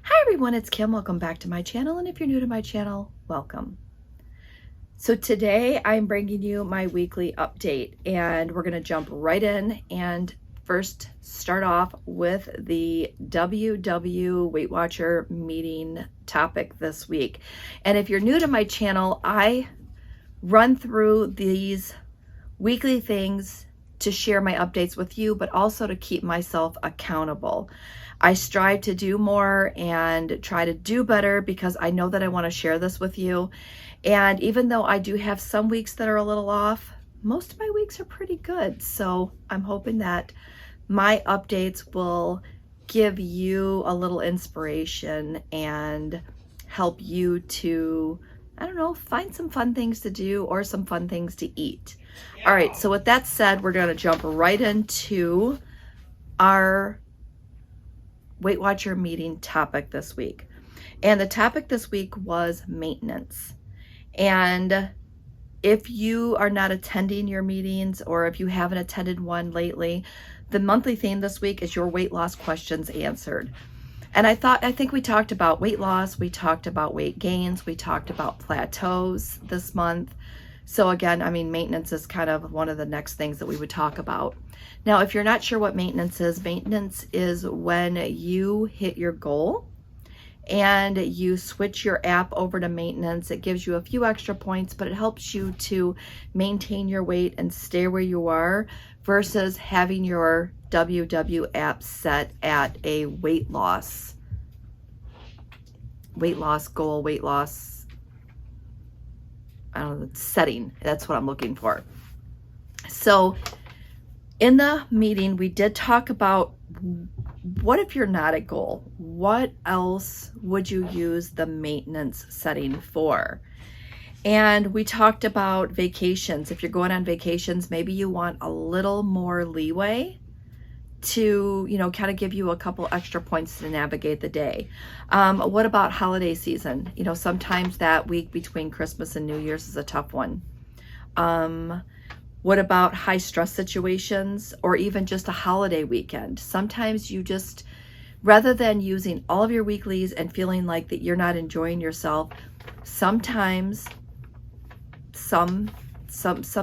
Hi everyone, it's Kim. Welcome back to my channel, and if you're new to my channel, welcome. So today I'm bringing you my weekly update, and we're going to jump right in and first start off with the WW Weight Watcher meeting topic this week. And if you're new to my channel, I run through these weekly things to share my updates with you, but also to keep myself accountable. I strive to do more and try to do better because I know that I want to share this with you. And even though I do have some weeks that are a little off, most of my weeks are pretty good. So I'm hoping that my updates will give you a little inspiration and help you to, I don't know, find some fun things to do or some fun things to eat. All right, so with that said, we're going to jump right into our Weight Watcher meeting topic this week. And the topic this week was maintenance. And if you are not attending your meetings, or if you haven't attended one lately, the monthly theme this week is your weight loss questions answered. And I think we talked about weight loss, we talked about weight gains, we talked about plateaus this month. So again, I mean, maintenance is kind of one of the next things that we would talk about. Now, if you're not sure what maintenance is when you hit your goal and you switch your app over to maintenance. It gives you a few extra points, but it helps you to maintain your weight and stay where you are versus having your WW app set at a weight loss goal, I don't know, setting. That's what I'm looking for. So in the meeting, we did talk about what if you're not at goal? What else would you use the maintenance setting for? And we talked about vacations. If you're going on vacations, maybe you want a little more leeway to, kind of give you a couple extra points to navigate the day. What about holiday season? Sometimes that week between Christmas and New Year's is a tough one. What about high stress situations or even just a holiday weekend? Sometimes you just, rather than using all of your weeklies and feeling like that you're not enjoying yourself, sometimes some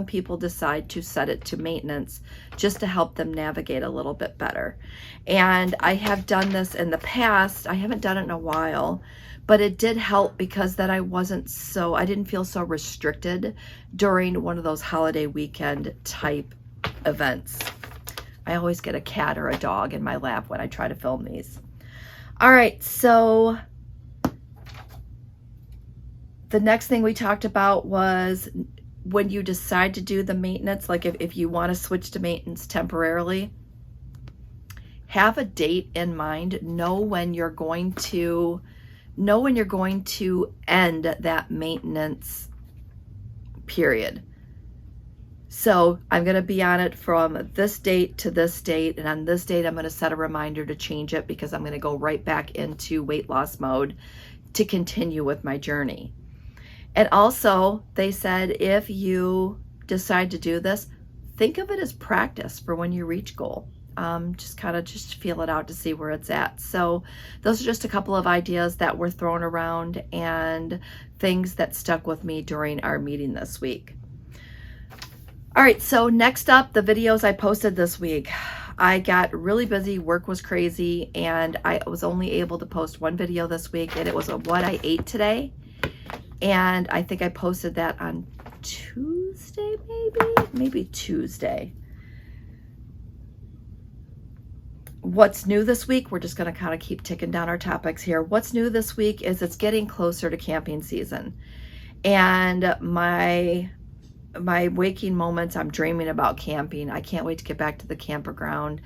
people decide to set it to maintenance just to help them navigate a little bit better. And I have done this in the past. I haven't done it in a while, but it did help because that I didn't feel so restricted during one of those holiday weekend type events. I always get a cat or a dog in my lap when I try to film these. All right, so the next thing we talked about was when you decide to do the maintenance, like if you want to switch to maintenance temporarily, have a date in mind. Know when you're going to end that maintenance period. So I'm going to be on it from this date to this date, and on this date I'm going to set a reminder to change it because I'm going to go right back into weight loss mode to continue with my journey. And also, they said if you decide to do this, think of it as practice for when you reach goal. Just feel it out to see where it's at. So those are just a couple of ideas that were thrown around and things that stuck with me during our meeting this week. All right, so next up, the videos I posted this week. I got really busy, work was crazy, and I was only able to post one video this week, and it was what I ate today. And I think I posted that on Tuesday, maybe Tuesday. What's new this week? We're just going to kind of keep ticking down our topics here. What's new this week is it's getting closer to camping season. And my waking moments, I'm dreaming about camping. I can't wait to get back to the campground.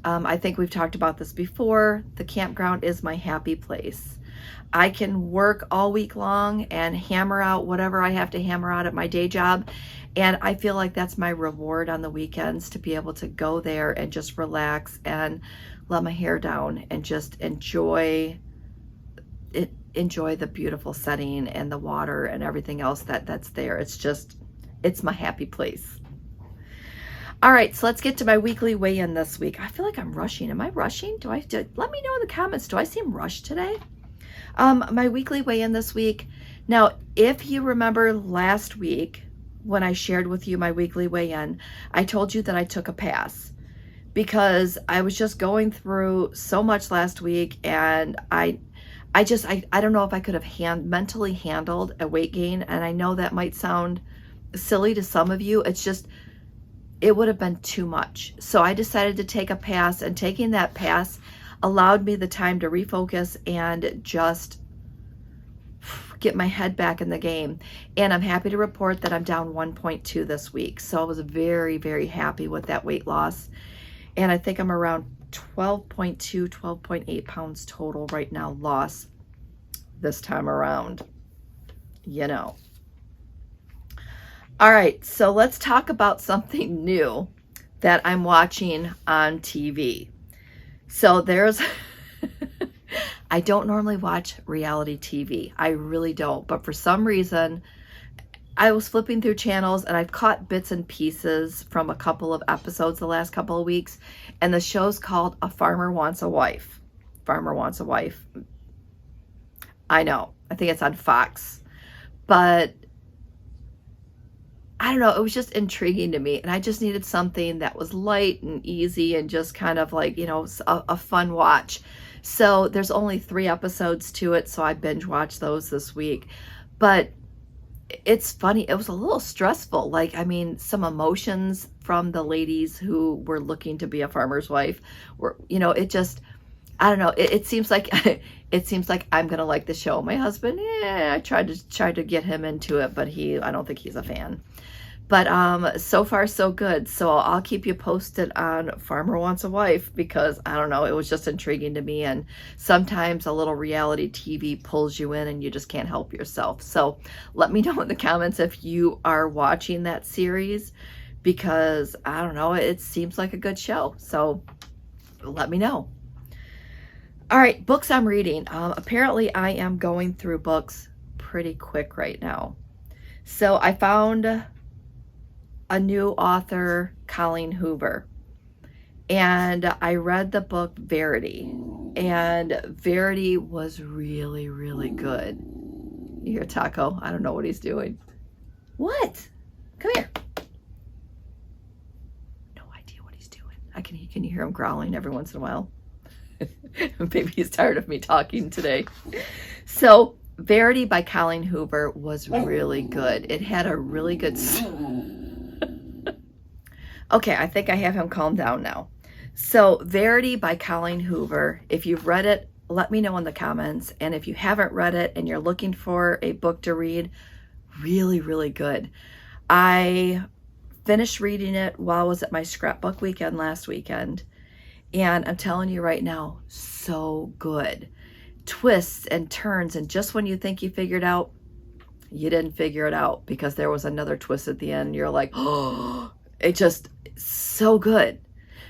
I think we've talked about this before. The campground is my happy place. I can work all week long and hammer out whatever I have to hammer out at my day job. And I feel like that's my reward on the weekends, to be able to go there and just relax and let my hair down and just enjoy it, enjoy the beautiful setting and the water and everything else that's there. It's my happy place. All right, so let's get to my weekly weigh-in this week. I feel like I'm rushing. Am I rushing? Let me know in the comments. Do I seem rushed today? My weekly weigh-in this week. Now, if you remember last week when I shared with you my weekly weigh-in, I told you that I took a pass because I was just going through so much last week, and I don't know if I could have mentally handled a weight gain, and I know that might sound silly to some of you. It's just, it would have been too much. So I decided to take a pass, and taking that pass allowed me the time to refocus and just get my head back in the game. And I'm happy to report that I'm down 1.2 this week. So I was very, very happy with that weight loss. And I think I'm around 12.2, 12.8 pounds total right now loss this time around, you know. All right, so let's talk about something new that I'm watching on TV. So there's, I don't normally watch reality TV. I really don't. But for some reason, I was flipping through channels and I've caught bits and pieces from a couple of episodes the last couple of weeks. And the show's called A Farmer Wants a Wife. Farmer Wants a Wife. I know. I think it's on Fox. But I don't know, it was just intriguing to me, and I just needed something that was light and easy and just kind of like, you know, a fun watch. So there's only 3 episodes to it, so I binge watched those this week. But it's funny, it was a little stressful. Like, I mean, some emotions from the ladies who were looking to be a farmer's wife were, you know, it just, I don't know, it seems like it seems like I'm gonna like the show. My husband, yeah, I tried to get him into it, but I don't think he's a fan. But so far so good. So I'll keep you posted on Farmer Wants a Wife, because I don't know, it was just intriguing to me, and sometimes a little reality TV pulls you in and you just can't help yourself. So let me know in the comments if you are watching that series, because I don't know, it seems like a good show. So let me know. All right, books I'm reading. Apparently I am going through books pretty quick right now. So I found a new author, Colleen Hoover, and I read the book Verity, and Verity was really, really good. You hear Taco? I don't know what he's doing. What? Come here. No idea what he's doing. Can you hear him growling every once in a while? Maybe he's tired of me talking today. So Verity by Colleen Hoover was really good. It had a really good okay, I think I have him calm down now. So Verity by Colleen Hoover, if you've read it, let me know in the comments. And if you haven't read it and you're looking for a book to read, really, really good. I finished reading it while I was at my scrapbook weekend last weekend. And I'm telling you right now, so good. Twists and turns, and just when you think you figured out, you didn't figure it out, because there was another twist at the end. You're like, oh, it just so good.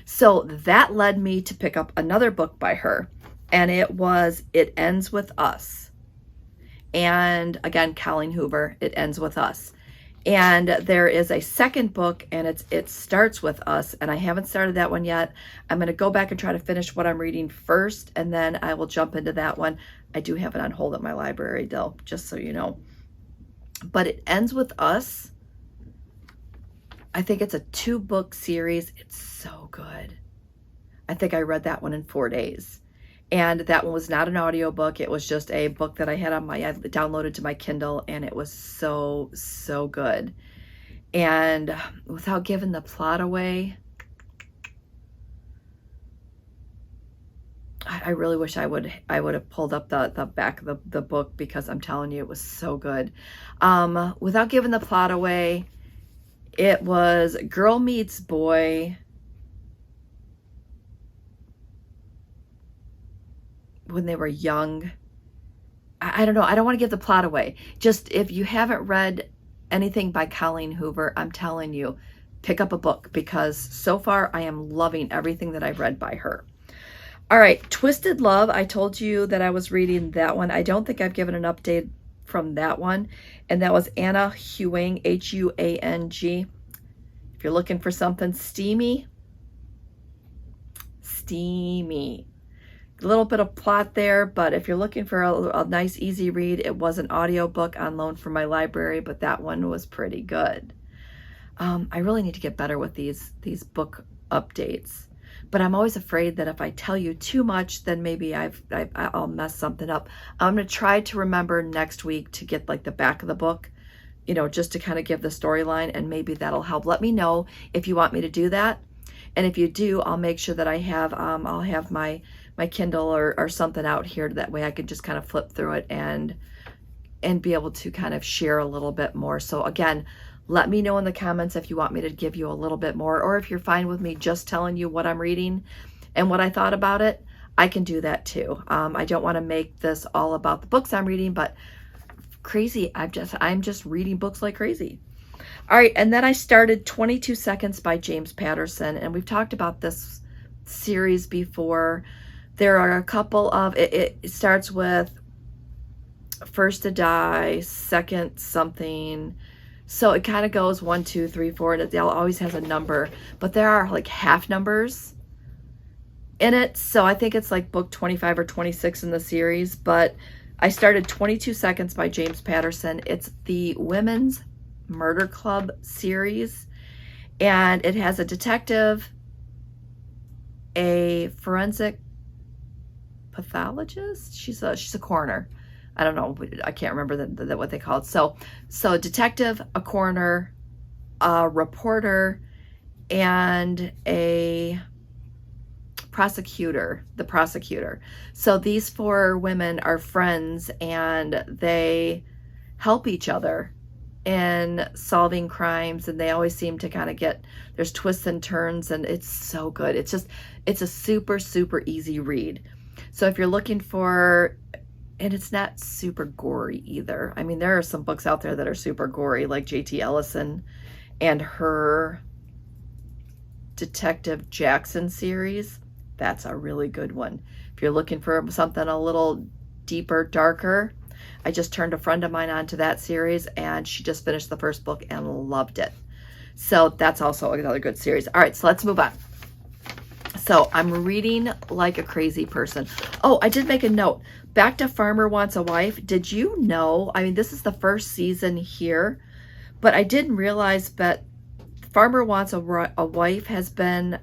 So that led me to pick up another book by her, and it was It Ends With Us. And again, Colleen Hoover, It Ends With Us. And there is a second book, and it starts with us, and I haven't started that one yet. I'm going to go back and try to finish what I'm reading first, and then I will jump into that one. I do have it on hold at my library, though, just so you know. But It Ends With Us, I think it's a 2-book series. It's so good. I think I read that one in 4 days. And that one was not an audiobook. It was just a book that I had I downloaded to my Kindle, and it was so, so good. And without giving the plot away, I really wish I would have pulled up the back of the book, because I'm telling you, it was so good. Without giving the plot away, it was girl meets boy. When they were young. I don't know. I don't want to give the plot away. Just, if you haven't read anything by Colleen Hoover, I'm telling you, pick up a book, because so far I am loving everything that I've read by her. All right, Twisted Love. I told you that I was reading that one. I don't think I've given an update from that one. And that was Anna Huang, Huang. If you're looking for something steamy, a little bit of plot there, but if you're looking for a nice easy read, it was an audiobook on loan from my library, but that one was pretty good. I really need to get better with these book updates, but I'm always afraid that if I tell you too much, then maybe I'll mess something up. I'm going to try to remember next week to get like the back of the book, you know, just to kind of give the storyline, and maybe that'll help. Let me know if you want me to do that. And if you do, I'll make sure that I have, I'll have my Kindle or something out here. That way I can just kind of flip through it and be able to kind of share a little bit more. So again, let me know in the comments if you want me to give you a little bit more, or if you're fine with me just telling you what I'm reading and what I thought about it. I can do that too. I don't want to make this all about the books I'm reading, but crazy, I'm just reading books like crazy. All right, and then I started 22 Seconds by James Patterson, and we've talked about this series before. There are a couple of, it starts with first to die, second something. So it kind of goes 1, 2, 3, 4, and it always has a number, but there are like half numbers in it. So I think it's like book 25 or 26 in the series, but I started 22 Seconds by James Patterson. It's the Women's Murder Club series, and it has a detective, a forensic pathologist. She's a coroner. I don't know. I can't remember what they call it. So a detective, a coroner, a reporter, and a prosecutor, the prosecutor. So these 4 women are friends, and they help each other in solving crimes, and they always seem to kind of there's twists and turns, and it's so good. It's a super, super easy read. So if you're looking for, and it's not super gory either. I mean, there are some books out there that are super gory, like J.T. Ellison and her Detective Jackson series. That's a really good one. If you're looking for something a little deeper, darker, I just turned a friend of mine onto that series, and she just finished the first book and loved it. So that's also another good series. All right, so let's move on. So I'm reading like a crazy person. Oh, I did make a note. Back to Farmer Wants a Wife. Did you know, I mean, this is the first season here, but I didn't realize that Farmer Wants a Wife has been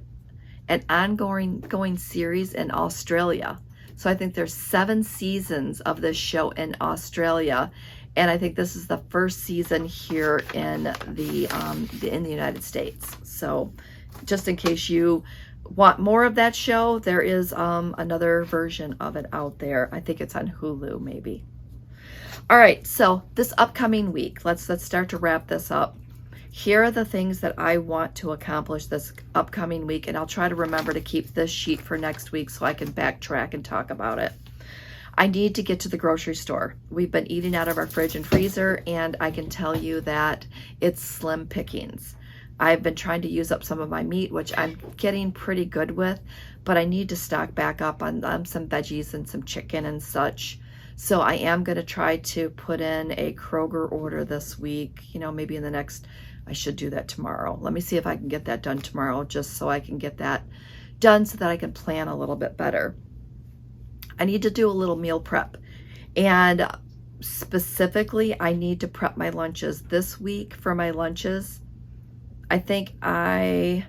an ongoing series in Australia. So I think there's 7 seasons of this show in Australia, and I think this is the first season here in the United States. So just in case you want more of that show, there is another version of it out there. I think it's on Hulu maybe. All right, so this upcoming week, let's start to wrap this up. Here are the things that I want to accomplish this upcoming week, and I'll try to remember to keep this sheet for next week so I can backtrack and talk about it. I need to get to the grocery store. We've been eating out of our fridge and freezer, and I can tell you that it's slim pickings. I've been trying to use up some of my meat, which I'm getting pretty good with, but I need to stock back up on some veggies and some chicken and such. So I am going to try to put in a Kroger order this week, you know, maybe in the next, I should do that tomorrow. Let me see if I can get that done tomorrow, just so I can get that done so that I can plan a little bit better. I need to do a little meal prep, and specifically I need to prep my lunches this week. For my lunches, I think I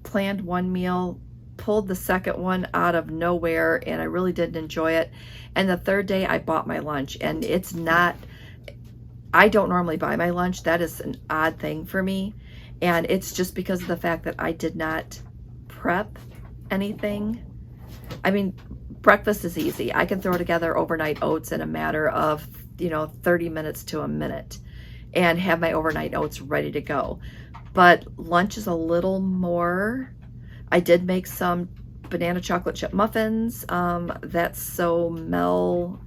planned one meal, pulled the second one out of nowhere, and I really didn't enjoy it. And the third day I bought my lunch, and it's not, I don't normally buy my lunch. That is an odd thing for me. And it's just because of the fact that I did not prep anything. I mean, breakfast is easy. I can throw together overnight oats in a matter of, 30 minutes to a minute and have my overnight oats ready to go. But lunch is a little more. I did make some banana chocolate chip muffins. That's so Mel,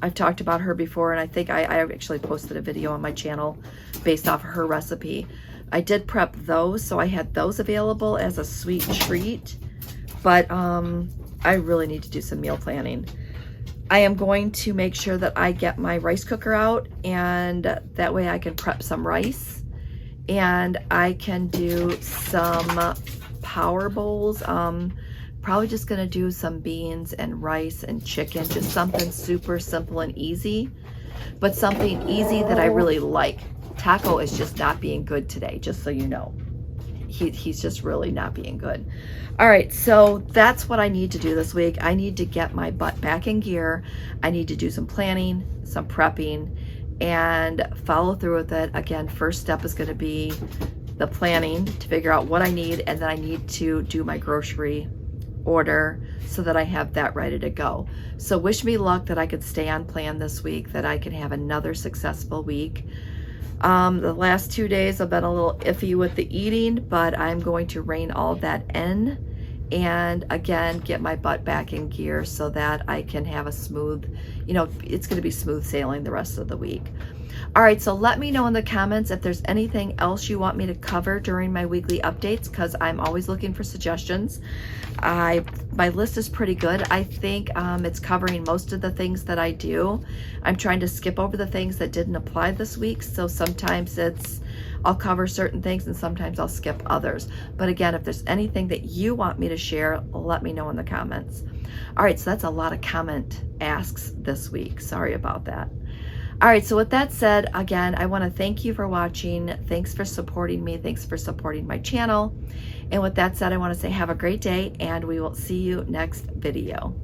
I've talked about her before, and I think I actually posted a video on my channel based off of her recipe. I did prep those, so I had those available as a sweet treat, but I really need to do some meal planning. I am going to make sure that I get my rice cooker out, and that way I can prep some rice and I can do some power bowls. Probably just gonna do some beans and rice and chicken, just something super simple and easy, but something easy that I really like. Taco is just not being good today, just so you know. He's just really not being good. All right, so that's what I need to do this week. I need to get my butt back in gear. I need to do some planning, some prepping, and follow through with it. Again, first step is gonna be the planning to figure out what I need, and then I need to do my grocery order so that I have that ready to go. So wish me luck that I could stay on plan this week, that I can have another successful week. The last 2 days I've been a little iffy with the eating, but I'm going to rein all of that in and again get my butt back in gear so that I can have a smooth, it's going to be smooth sailing the rest of the week. All right, so let me know in the comments if there's anything else you want me to cover during my weekly updates, because I'm always looking for suggestions. My list is pretty good. I think it's covering most of the things that I do. I'm trying to skip over the things that didn't apply this week, so sometimes I'll cover certain things and sometimes I'll skip others. But again, if there's anything that you want me to share, let me know in the comments. All right, so that's a lot of comment asks this week. Sorry about that. All right, so with that said, again, I want to thank you for watching. Thanks for supporting me. Thanks for supporting my channel. And with that said, I want to say have a great day, and we will see you next video.